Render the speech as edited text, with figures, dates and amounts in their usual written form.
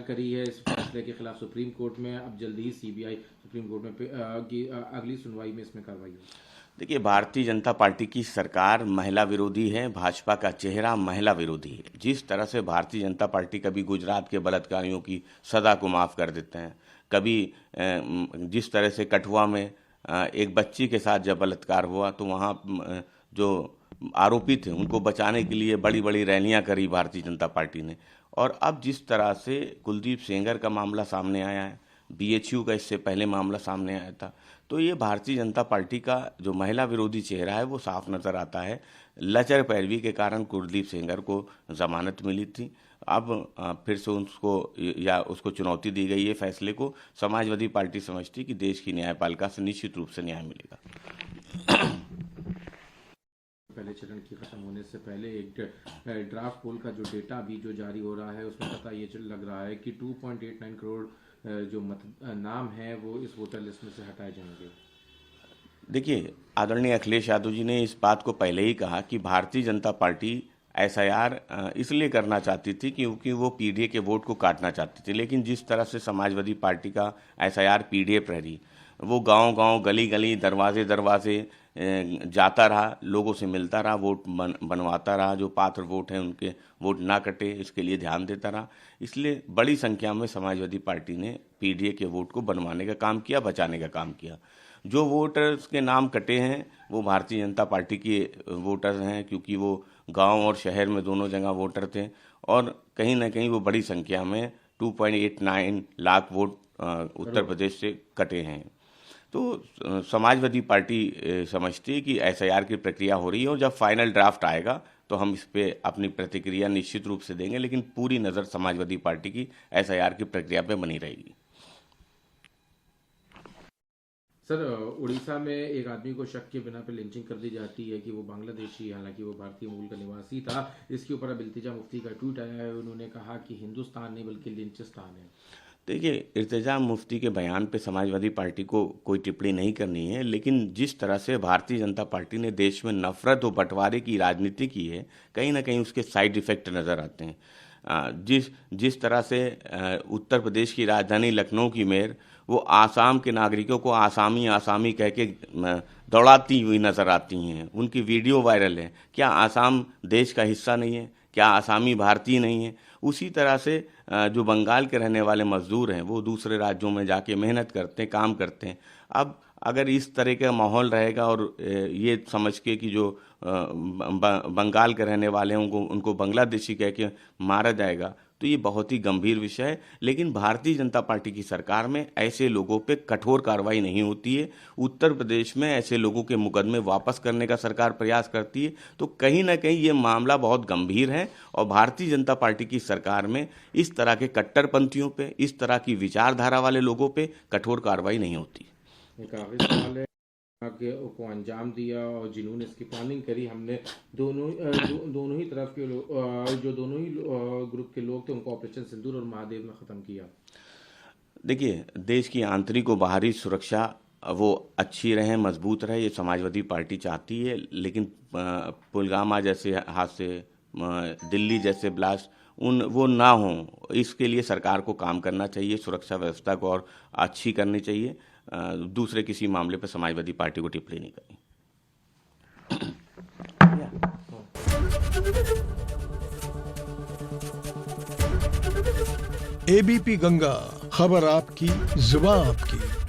करी है इस फैसले के खिलाफ सुप्रीम कोर्ट में। अब जल्दी ही सीबीआई सुप्रीम कोर्ट में की अगली सुनवाई में इसमें कार्रवाई होगी। देखिए, भारतीय जनता पार्टी की सरकार महिला विरोधी है, भाजपा का चेहरा महिला विरोधी है। जिस तरह से भारतीय जनता पार्टी कभी गुजरात के बलात्कारियों की सज़ा को माफ़ कर देते हैं, कभी जिस तरह से कठुआ में एक बच्ची के साथ जब बलात्कार हुआ तो वहाँ जो आरोपी थे उनको बचाने के लिए बड़ी बड़ी रैलियां करी भारतीय जनता पार्टी ने। और अब जिस तरह से कुलदीप सेंगर का मामला सामने आया है, बीएचयू का इससे पहले मामला सामने आया था, तो ये भारतीय जनता पार्टी का जो महिला विरोधी चेहरा है वो साफ नज़र आता है। लचर पैरवी के कारण कुलदीप सेंगर को जमानत मिली थी, अब फिर से उसको चुनौती दी गई है। फैसले को समाजवादी पार्टी समझती कि देश की न्यायपालिका से निश्चित रूप से न्याय मिलेगा। पहले चरण की खत्म होने से पहले एक ड्राफ्ट पोल का जो डेटा अभी जो जारी हो रहा है उसमें पता ये लग रहा है कि 2.89 करोड़ जो नाम है वो इस वोटर लिस्ट में से हटाए जाएंगे। देखिए, आदरणीय अखिलेश यादव जी ने इस बात को पहले ही कहा कि भारतीय जनता पार्टी एसआईआर इसलिए करना चाहती थी क्योंकि वो पीडीए के वोट को काटना चाहती थी। लेकिन जिस तरह से समाजवादी पार्टी का एसआईआर पीडीए प्रहरी वो गांव-गांव, गली-गली, दरवाजे-दरवाजे जाता रहा, लोगों से मिलता रहा, वोट बनवाता रहा, जो पात्र वोट हैं उनके वोट ना कटे इसके लिए ध्यान देता रहा। इसलिए बड़ी संख्या में समाजवादी पार्टी ने पीडीए के वोट को बनवाने का काम किया, बचाने का काम किया। जो वोटर्स के नाम कटे हैं वो भारतीय जनता पार्टी के वोटर्स हैं, क्योंकि वो गांव और शहर में दोनों जगह वोटर थे और कहीं ना कहीं वो बड़ी संख्या में 2.89 लाख वोट उत्तर प्रदेश से कटे हैं। तो समाजवादी पार्टी समझती है कि एसआईआर की प्रक्रिया हो रही है और जब फाइनल ड्राफ्ट आएगा तो हम इस पे अपनी प्रतिक्रिया निश्चित रूप से देंगे, लेकिन पूरी नज़र समाजवादी पार्टी की एसआईआर की प्रक्रिया पे बनी रहेगी। सर, उड़ीसा में एक आदमी को शक के बिना पे लिंचिंग कर दी जाती है कि वो बांग्लादेशी, हालांकि वो भारतीय मूल का निवासी था। इसके ऊपर अब इल्तिजा मुफ्ती का ट्वीट आया है, उन्होंने कहा कि हिंदुस्तान नहीं बल्कि लिंचिस्तान है। देखिए, इर्तिजा मुफ्ती के बयान पे समाजवादी पार्टी को कोई टिप्पणी नहीं करनी है, लेकिन जिस तरह से भारतीय जनता पार्टी ने देश में नफरत और बंटवारे की राजनीति की है, कहीं ना कहीं उसके साइड इफेक्ट नज़र आते हैं। जिस तरह से उत्तर प्रदेश की राजधानी लखनऊ की मेयर वो आसाम के नागरिकों को आसामी आसामी कह के दौड़ाती हुई नज़र आती हैं, उनकी वीडियो वायरल है। क्या आसाम देश का हिस्सा नहीं है? क्या आसामी भारतीय नहीं है? उसी तरह से जो बंगाल के रहने वाले मजदूर हैं वो दूसरे राज्यों में जाके मेहनत करते हैं, काम करते हैं। अब अगर इस तरह का माहौल रहेगा और ये समझ के कि जो बंगाल के रहने वाले हैं उनको बांग्लादेशी कह के मारा जाएगा, तो ये बहुत ही गंभीर विषय है। लेकिन भारतीय जनता पार्टी की सरकार में ऐसे लोगों पे कठोर कार्रवाई नहीं होती है। उत्तर प्रदेश में ऐसे लोगों के मुकदमे वापस करने का सरकार प्रयास करती है। तो कहीं ना कहीं ये मामला बहुत गंभीर है और भारतीय जनता पार्टी की सरकार में इस तरह के कट्टरपंथियों पे, इस तरह की विचारधारा वाले लोगों पे कठोर कार्रवाई नहीं होती। एक आखिरी सवाल है को अंजाम दिया और जिन्होंने इसकी प्लानिंग करी, हमने दोनों ही तरफ के जो दोनों ही ग्रुप के लोग थे उनको ऑपरेशन सिंदूर और महादेव में ख़त्म किया। देखिए, देश की आंतरिक और बाहरी सुरक्षा वो अच्छी रहे, मजबूत रहे, ये समाजवादी पार्टी चाहती है। लेकिन पुलवामा जैसे हादसे, दिल्ली जैसे ब्लास्ट वो ना हो, इसके लिए सरकार को काम करना चाहिए, सुरक्षा व्यवस्था को और अच्छी करनी चाहिए। दूसरे किसी मामले पर समाजवादी पार्टी को टिप्पणी नहीं करनी। एबीपी गंगा, खबर आपकी, जुबान आपकी।